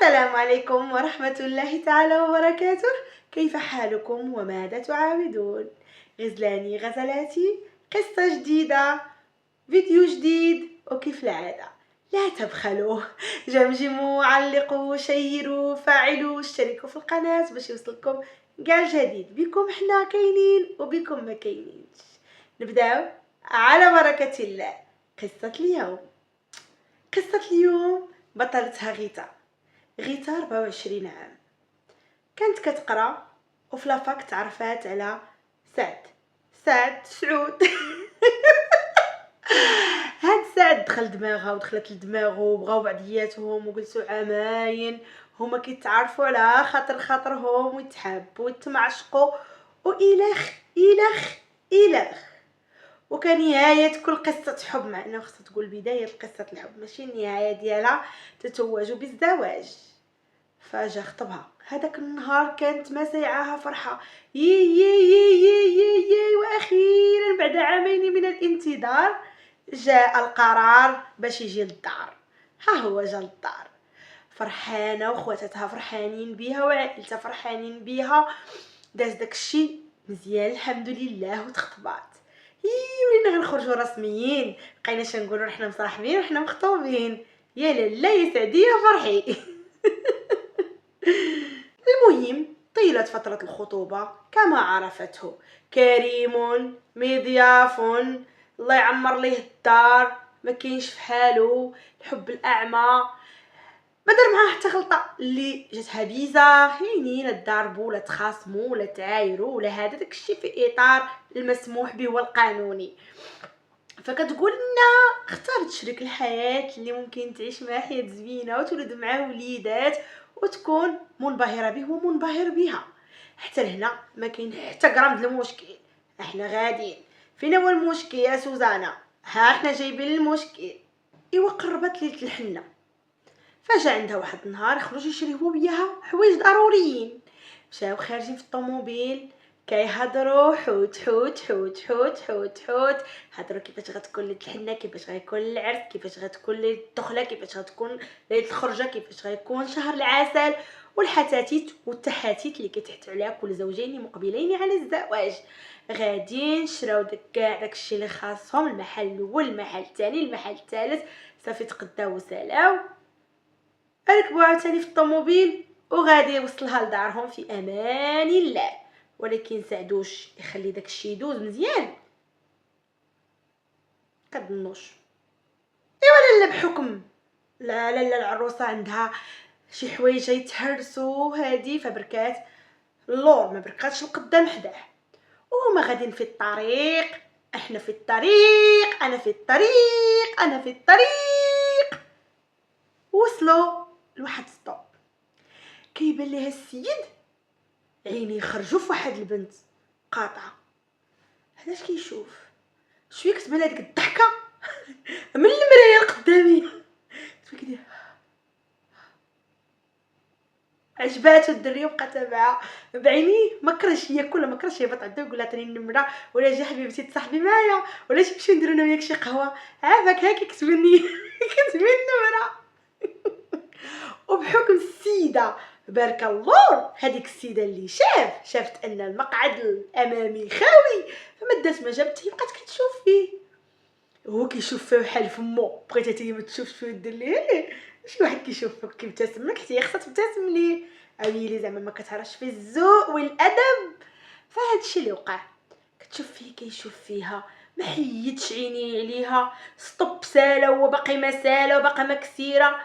السلام عليكم ورحمة الله تعالى وبركاته. كيف حالكم وماذا تعاودون؟ غزلاني غزلاتي، قصة جديدة، فيديو جديد، وكيف العادة لا تبخلوا. جمجموا، علقوا، شيروا، فاعلوا، اشتركوا في القناة باش يوصلكم كاع الجديد. بكم حنا كاينين وبكم ما كاينينش. نبداو على بركة الله. قصة اليوم بطلتها غيتا 24 عام، كانت كتقرا وفي لافاك تعرفات على سعود. هاد سعد دخل دماغها ودخلت لدماغه وبغاو بعضياتهم وجلسوا عامين هما كيتعرفوا على خاطرهم ويتحبوا ويتمعشقوا الخ. وكان نهاية كل قصة حب، مع انه خصها تقول بداية قصة الحب ماشي النهاية ديالها، تتوجوا بالزواج. فجا خطبها هذاك النهار، كانت ما سيعاها فرحة. يي واخيرا بعد عامين من الانتظار جاء القرار باش يجي للدار. ها هو جا للدار، فرحانه وخواتاتها فرحانين بيها وعائلتها فرحانين بيها. داز داكشي مزيان الحمد لله وتخطبات. ولينا غنخرجوا رسميين، بقيناش نقولوا حنا مصاحبين وحنا مخطوبين. يا لالا يا سعدي يا فرحي. المهم طيلة فترة الخطوبة كما عرفته كريم مضياف، الله يعمر ليه الدار، ما كاينش في حاله، الحب الاعمى، ما دار معاه حتى غلطه اللي جاتها بيزا. يعني لا تضاربوا ولا تخاصموا ولا تعايروا ولا هذا داكشي في اطار المسموح به والقانوني. فكتقول لنا اختارت شريك الحياه اللي ممكن تعيش معاه حياه زوينه وتولد معاه وليدات وتكون منبهره به ومنبهر بها. حتى لهنا ما كاين حتى غرام ديال المشكل، احنا غاديين. فين هو المشكل يا سوزانا؟ ها احنا جايبين المشكل. ايوا قربت ليله الحنه، فجا عندها واحد النهار خرج يشري هو وياها حوايج ضروريين. مشاو خارجين في الطوموبيل كيهضروا حوت. هضروا كيفاش غتكون ليله الحنه، كيفاش غيكون العرس، كيفاش غتكون ليله الدخله، كيفاش غتكون ليله الخرجه، كيفاش غيكون شهر العسل، والحتاتيت والتحاتيت اللي كيتحتوا عليها كل زوجين مقبلين على الزواج. غاديين شراو كاع داكشي اللي خاصهم، المحل الاول، المحل الثاني، المحل الثالث، صافي تقداو وسالاو، ركبوا عاوتاني في الطوموبيل وغادي يوصلها لدارهم في امان الله. ولكن سعدوش يخلي داكشي يدوز مزيان، كظنوش. ايوا لا بحكم لا العروسه عندها شي حوايج يتهرسوا هادي، فبركات اللور ما بركاتش القدام حداه. وهما غاديين في الطريق، احنا في الطريق، انا في الطريق، انا في الطريق. وصلوا لواحد ستوب، كيبان ليها السيد عيني يخرجوا في واحد البنت قاطعه. هذاش كيشوف شويه كتبان هذيك الضحكه من المرايه قدامي، كيدير عجباتو الدريه وبقى تابعها بعينيه. ما كرهش ياكل، ما كرهش يهبط عندها ويقول لها عطيني النمره، ولا جي حبيبتي تصاحبي معايا، ولا نمشيو نديرو انا وياك شي قهوه. عافاك هاكي كتبني كتبني النمره. وبحكم السيده بارك الله، هذيك السيده اللي شافت ان المقعد الامامي خاوي، فما دات ما جابت، هي بقات كتشوف فيه، هو كيشوف فيها بحال فمو. بغيتي حتى ما تشوفش فيه دير ليه شي واحد كيشوف فيك كيبتسم لك، حتى هي خصها تبتسم ليه. اويلي زعما ما كتعرفش في الذوق والادب. فهاد الشيء اللي وقع، كتشوف فيه كيشوف فيها، ما حيدش عيني عليها، سطوب ساله وباقي ما ساله وباقي ما كثيره.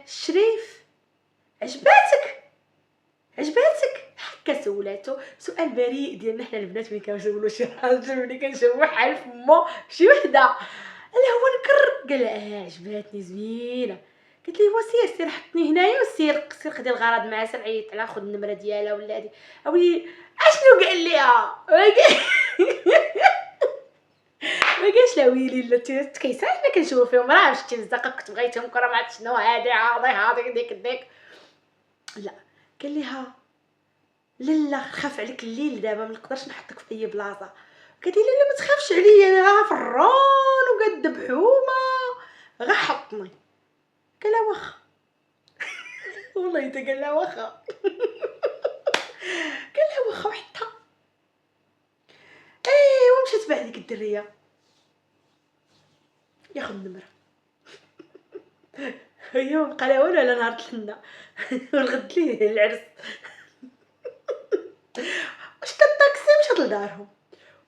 شريف عجباتك حكا سولاتو سؤال بريء ديالنا حنا البنات ملي كنسولو شي راجل ملي كنشوفو حال فمو شي وحده. قال هو نكر، قال عجباتني زوينه. قلت لي هو سير حطني هنايا وسير خدي الغرض مع سر عيط على خد النمره ديالها ولا هادي. اوي اشنو قال ليها؟ ما قالش لا ويلي لا تكيسان حنا كنشوفو فيهم راه شتي الزقه كنت بغيتهم كره ما عرفت شنو هادي هادي ديك لا. قال ليها لا خاف عليك الليل دابا ما نقدرش نحطك في اي بلاصه. قالت لي لا ما تخافش عليا انا فران وقد بحومه غا حطني. قال لها واخا. والله حتى قال لها واخا. قال لها واخا وحدها. ايوا مشات باع ديك الدريه ياخذ النمره. هي ما بقى لها والو على نهار الحنه والغد ليه العرس. شتا الطاكسي مشات لدارهم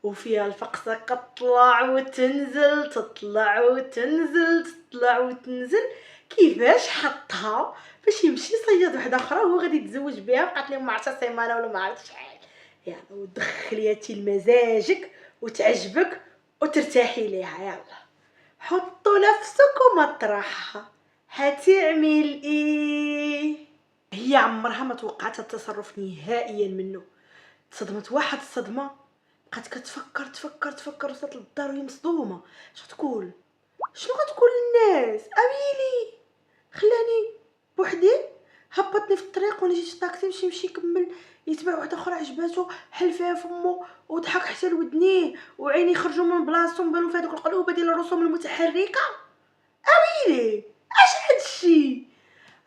وفيها الفقصه كطلع وتنزل تطلع وتنزل تطلع وتنزل. كيفاش حطها باش يمشي يصيد وحده اخرى وهو غادي يتزوج بها. بقات لهم ما عرفتها سيمانه ولا ما عرفت شحال. يلا ودخلياتي لمزاجك وتعجبك وترتاحي ليها. يلا حطوا نفسك مطرحها هتعمل ايه؟ هي عمرها ما توقعت التصرف نهائيا منه. صدمت واحد الصدمه بقات كتفكر تفكر وصلت للدار وهي مصدومه. اش غتقول؟ شنو غتقول للناس؟ اويلي خلاني بوحدي هبطني في الطريق وانا جيت الطاكسي باش يمشي يكمل يتبع واحده اخرى عجباتو حل فيها فمو وضحك حتى لودنيه وعيني خرجوا من بلاصتهم بانوا في هذوك القلوبه ديال الرسوم المتحركه. اويلي اش هادشي؟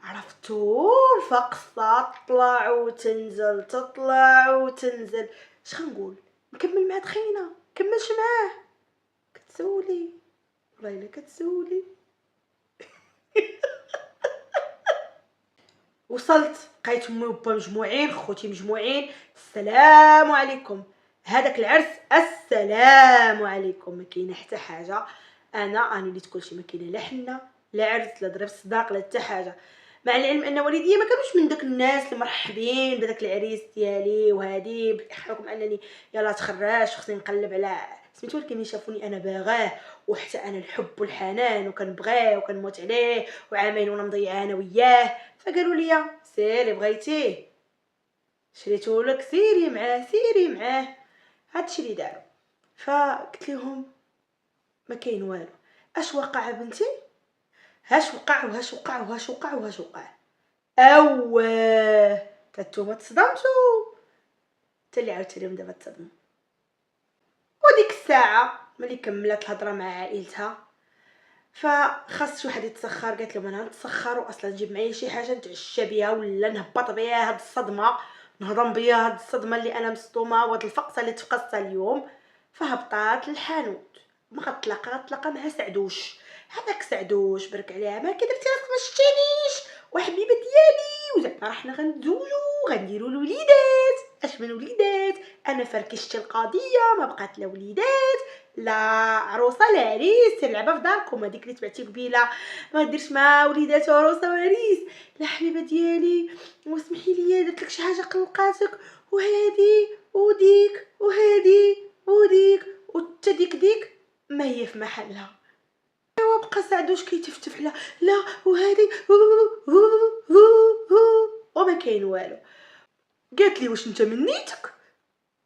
عرفتو الفقصه تطلع وتنزل تطلع وتنزل. اش غنقول؟ نكمل مع دخينا كملش معاه؟ كتسولي والله الا كتسولي. وصلت لقيت امي وبا مجموعين خوتي مجموعين. السلام عليكم هذاك العرس السلام عليكم. ما كاينه حتى حاجه. انا وليت كلشي ما كاينه لا حنه لا عرس لا ضرب صداق لا حتى حاجه. مع العلم ان والديا ما كانوش من داك الناس اللي مرحبين بداك العريس ديالي وهادي بحكم انني يلا تخرج خصني نقلب على سميتو. ولكن شافوني انا باغاه وحتى انا الحب والحنان وكنبغيه وكنموت عليه وعامين وانا مضيعه انا وياه. فقالوا لي سيري بغيتيه شريتو لك سيري معاه سيري معاه. هادشي اللي داروا. فقلت لهم ما كاين والو. اش وقع بنتي؟ هاش وقع وهاش وقع وهاش وقع وهاش وقع. اواه كنتوما تصدمتوا حتى اللي عاودت لهم دابا تصدموا. وديك الساعه ملي كملت الهضره مع عائلتها فخاص شي واحد يتسخر. قالت لهم انا نتسخر واصلا نجيب معايا شي حاجه نتعشى بها ولا نهبط بها هاد الصدمه نهضم بها هاد الصدمه اللي انا مصدومه وهاد الفقصه اللي تفقصتها اليوم. فهبطات للحانوت ما غتلاقى مع سعدوش. هذاك سعدوش برك عليها ما كدرتي راسك ما شتينيش وحبيبه ديالي وزعما رحنا غندوزو غنديروا الوليدات. اش من وليدات؟ انا فركشت القضيه ما بقات لا وليدات لا عروسه لا عريس. سير لعبه في داركم هذيك اللي تبعتي قبيله ما ديرش مع وليدات وعروسه وعريس. لا حبيبه ديالي واسمحي لي درت لك شي حاجه قلقاتك وهادي وديك وهادي وديك وتا ديك ما هي في محلها. وبقى سعدوش كيتفتف على لا وهادي وما كاين والو. قالت لي واش انت من نيتك؟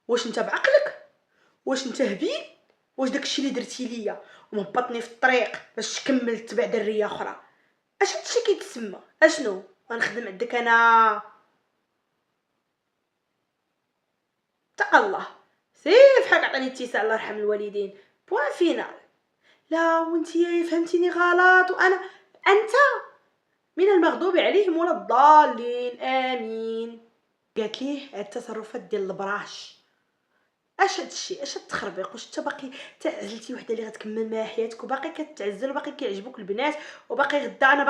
واش انت بعقلك؟ واش انت هبيل؟ واش داكشي اللي درتي ليا ومهبطني في الطريق باش كملت تبع دريه اخرى اش هادشي كيتسمى؟ اشنو غنخدم عندك انا؟ تقى الله سير فحال عطاني اتساع الله يرحم الوالدين بوان فينال. لا وانتي فهمتيني غلط وانا انت من المغضوب عليهم ولا الضالين امين. قالت ليه التصرفات ديال البراش اش هادشي اش التخربيق؟ واش انت باقي تعزلتي وحده اللي غتكمل معها حياتك وباقي كتعزل وباقي كيعجبوك البنات وباقي غدا انا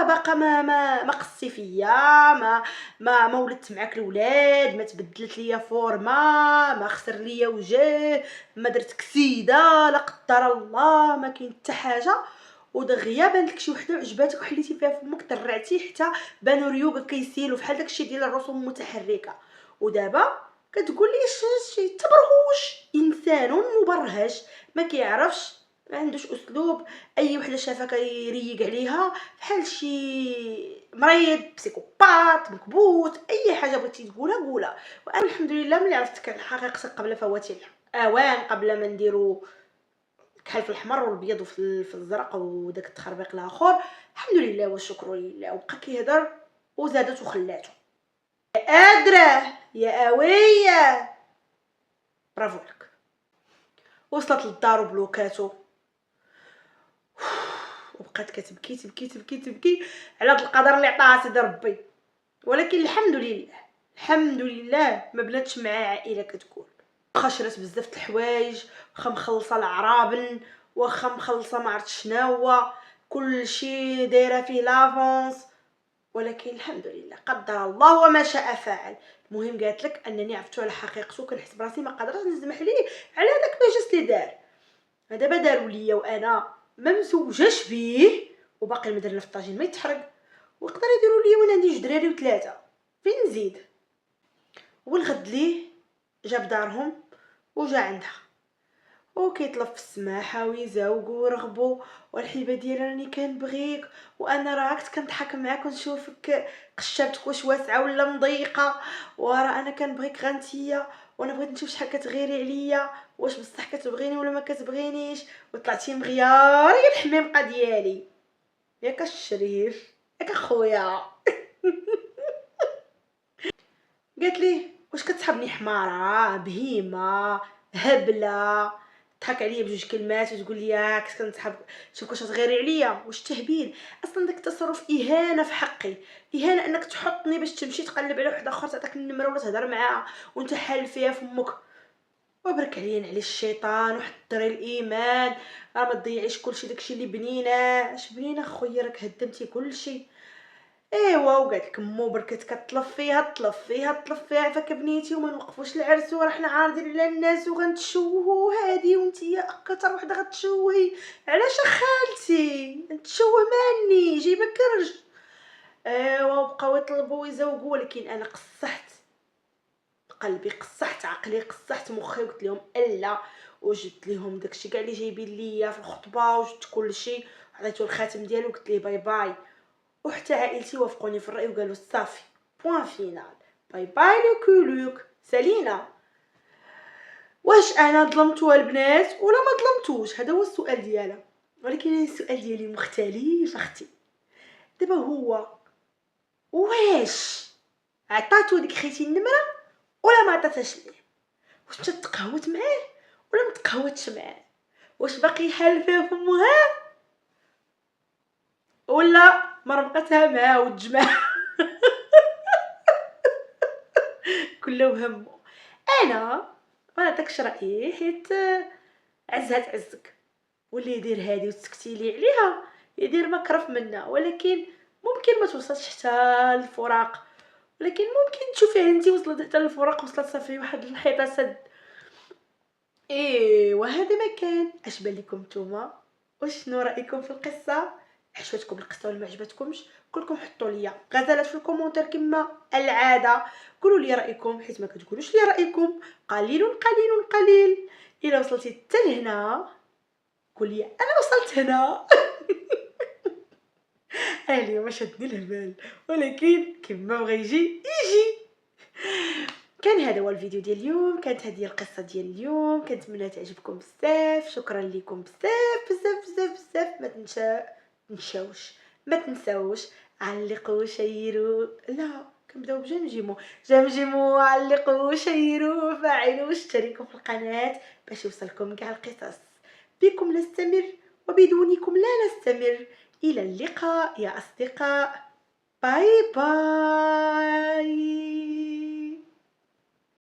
باقا ما قصتي فيا ما ولدت معاك الولاد ما تبدلت ليا فورما ما خسر ليا وجه ما درت كسيده لا قدر الله ما كاين حتى حاجه. ودغيا بان لك شي وحده عجباتك وحليتي فيها فمك درعتي حتى بانوا ريوقك كيسيلوا فحال داكشي ديال الرسوم المتحركه. ودابا كتقول لي شي تبرهوش انسان مبرهج ما كيعرفش ما عندوش اسلوب. اي وحده شافها كيريق عليها بحال شي مريض بسيكوبات مكبوت. اي حاجه بغيتي تقولها قولها. وانا الحمد لله ملي عرفتك الحقيقه قبل فوات الاوان قبل ما نديرو كحل في الاحمر والابيض وفي الزرق وداك التخربيق الاخر. الحمد لله والشكر لله. وبقى كيهضر وزادت وخلاته قادره يا قويه برافو لك. وصلت للدار وبلوكاتو وبقات كتبكي تبكي تبكي تبكي على هاد القدر اللي عطاها سيدي ربي. ولكن الحمد لله، الحمد لله ما بناتش معاه عائله كتقول. واخا شرات بزاف د الحوايج، واخا مخلصه العرابن، واخا مخلصه ما عرفت شناهو، كلشي دايره فيه لافونس، ولكن الحمد لله قدر الله وما شاء فعل. المهم قالت لك انني عرفتو على حقيقته، كنحس براسي ما قادرش نسمح ليه على داك المجلس اللي دار. دابا داروا ليا وانا ما مزوجاش بيه وباقي المدرنا في الطاجين ما يتحرق، ويقدر يديروا ليا وانا عندي 2 دراري و3، فين نزيد؟ والغد ليه جاب دارهم وجا عندها وكيطلب في السماحه ويزاوقوا ورغبوا، والحبيبه ديالي راني كنبغيك وانا راه كنت كنضحك معاك ونشوفك قشابتك واش واسعه ولا مضيقه، وراه انا كنبغيك غنتيا، وانا بغيت نشوف شحال كتغيري عليا، واش بصح كتبغيني ولا ما كتبغينيش، وطلعتي مغيار يا الحميمقه ديالي ياك الشريف ياك اخويا. قالت لي واش كتسحبني حماره بهيمه هبله، تضحك عليا بجوج كلمات وتقول لي كنت كنسحب، شوف واش تغيري عليا، واش تهبيل اصلا داك التصرف اهانه في حقي، اهانه انك تحطني باش تمشي تقلب على واحده اخرى تعطيك النمره ولا تهضر معاها وانت حال فيها فمك. وبرك عليا على الشيطان وحضري الايمان، راه ما تضيعيش كلشي داكشي اللي بنينه، اش بنينه خويا راك هدمتي كلشي. ايوا وقالت لك مو بركت كطلف فيها طلف فيها طلف فيها، فك بنيتي وما نوقفوش العرس وراه حنا عارضين على الناس وغنتشوهو هادي وانتيا اكثر وحده غتشوهي، علاش خالتي نتشوه ماني جايبه كرج. ايوا وبقاو يطلبوا ويزوقوا، ولكن انا قصحت قلبي قصحت عقلي قصحت مخي وقلت لهم الا، وجبت لهم داكشي كاع اللي جايبين ليا في الخطبه وجبت كلشي عطيتو الخاتم ديالو وقلت ليه باي باي، وحتى عائلتي وافقوني في الراي وقالوا صافي بوين فينال باي باي لو كولوك سالينا. واش انا ظلمتوها البنات ولا ما ظلمتوش؟ هذا هو السؤال ديالها، ولكن السؤال ديالي مختلف اختي. دابا هو واش عطاتو ديك خيتي النمره ولا ما عطاتهاش ليه؟ واش تقهوت معاه ولا ما تقهوتش معاه؟ واش باقي حال فيها فمها ولا مرمقتها معاه وتجمع؟ كله وهمه. انا ما نعطيكش رايي حيت عزها تعزك، واللي يدير هادي وتسكتي لي عليها يدير مكرف منا، ولكن ممكن ما توصلش حتى الفراق، ولكن ممكن تشوفي انت وصلت حتى الفراق، وصلت صافي واحد الحيطه سد. وهذا ما كان. اش بان لكم نتوما؟ وشنو رايكم في القصه؟ عجبتكم القصه ولا ما عجبتكمش؟ كلكم حطوا لي غزالات في الكومونتير كما العاده، قولوا لي رايكم حيت ما كتقولوش لي رايكم، قليل قليل قليل. الا وصلتي حتى لهنا قول لي انا وصلت هنا. اليوم شدني الهبال، ولكن كما بغى يجي يجي. كان هذا هو الفيديو ديال اليوم، كانت هذه القصه ديال اليوم، كنتمنى تعجبكم بزاف. شكرا لكم بزاف بزاف بزاف بزاف. ما تنساوش علقوا شيروا، لا كنبداو بجمجمو، جمجموا علقوا شيروا فاعلوا اشتركوا في القناه باش يوصلكم كاع القصص. بكم نستمر وبدونكم لا نستمر. الى اللقاء يا اصدقاء، باي باي.